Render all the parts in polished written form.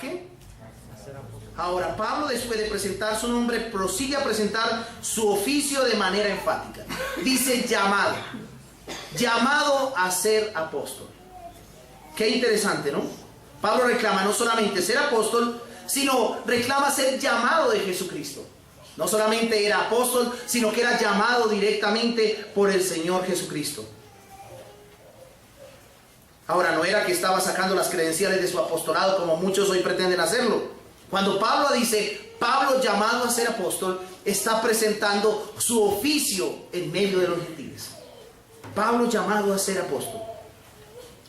qué? Ahora, Pablo, después de presentar su nombre, prosigue a presentar su oficio de manera enfática. Dice llamado. Llamado a ser apóstol. Qué interesante, ¿no? Pablo reclama no solamente ser apóstol, sino reclama ser llamado de Jesucristo. No solamente era apóstol, sino que era llamado directamente por el Señor Jesucristo. Ahora, no era que estaba sacando las credenciales de su apostolado como muchos hoy pretenden hacerlo. Cuando Pablo dice, Pablo llamado a ser apóstol, está presentando su oficio en medio de los gentiles. Pablo llamado a ser apóstol.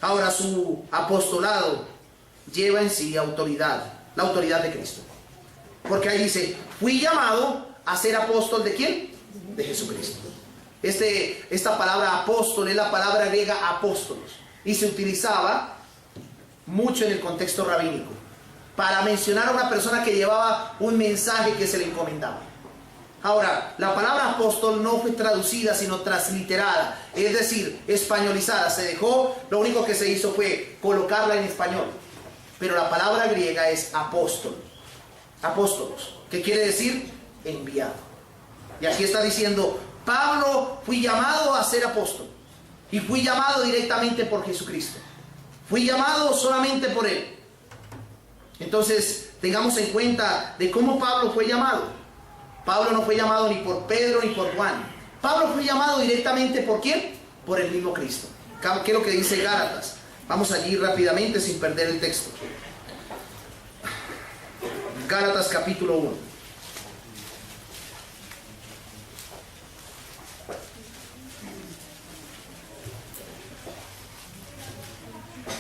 Ahora, su apostolado lleva en sí autoridad, la autoridad de Cristo. Porque ahí dice, fui llamado a ser apóstol ¿de quién? De Jesucristo. Esta palabra apóstol es la palabra griega apóstolos. Y se utilizaba mucho en el contexto rabínico para mencionar a una persona que llevaba un mensaje que se le encomendaba. Ahora, la palabra apóstol no fue traducida, sino transliterada, es decir, españolizada. Se dejó, lo único que se hizo fue colocarla en español. Pero la palabra griega es apóstol. Apóstolos, que quiere decir enviado. Y aquí está diciendo, Pablo, fui llamado a ser apóstol. Y fui llamado directamente por Jesucristo. Fui llamado solamente por Él. Entonces, tengamos en cuenta de cómo Pablo fue llamado. Pablo no fue llamado ni por Pedro ni por Juan. Pablo fue llamado directamente ¿por quién? Por el mismo Cristo. ¿Qué es lo que dice Gálatas? Vamos allí rápidamente sin perder el texto. Gálatas capítulo 1.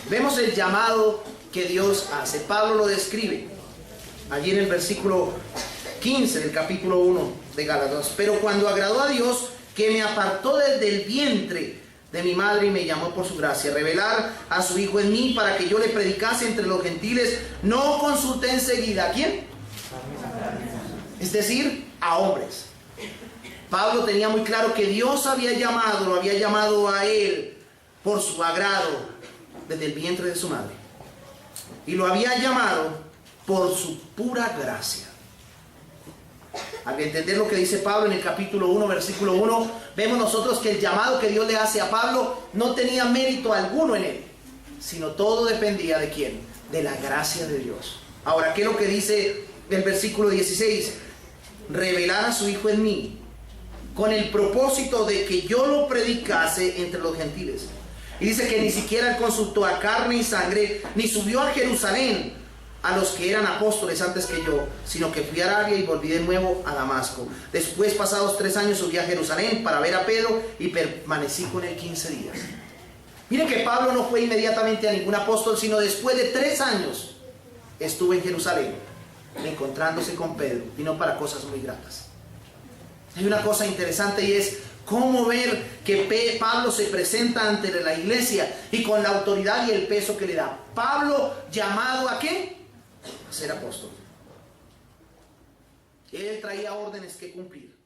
Vemos el llamado que Dios hace. Pablo lo describe allí en el versículo 15 del capítulo 1 de Gálatas. Pero cuando agradó a Dios, que me apartó desde el vientre de mi madre y me llamó por su gracia, revelar a su Hijo en mí para que yo le predicase entre los gentiles, no consulté enseguida ¿a quién? Es decir, a hombres. Pablo tenía muy claro que Dios lo había llamado a él por su agrado desde el vientre de su madre. Y lo había llamado por su pura gracia. Al entender lo que dice Pablo en el capítulo 1, versículo 1, vemos nosotros que el llamado que Dios le hace a Pablo no tenía mérito alguno en él, sino todo dependía ¿de quién? De la gracia de Dios. Ahora, ¿qué es lo que dice el versículo 16? Revelar a su Hijo en mí, con el propósito de que yo lo predicase entre los gentiles. Y dice que ni siquiera él consultó a carne y sangre, ni subió a Jerusalén a los que eran apóstoles antes que yo, sino que fui a Arabia y volví de nuevo a Damasco. Después, pasados 3 años, subí a Jerusalén para ver a Pedro y permanecí con él 15 días. Miren que Pablo no fue inmediatamente a ningún apóstol, sino después de 3 años estuvo en Jerusalén, encontrándose con Pedro, y no para cosas muy gratas. Hay una cosa interesante y es cómo ver que Pablo se presenta ante la iglesia y con la autoridad y el peso que le da. Pablo, llamado ¿a qué? A ser apóstol. Él traía órdenes que cumplir.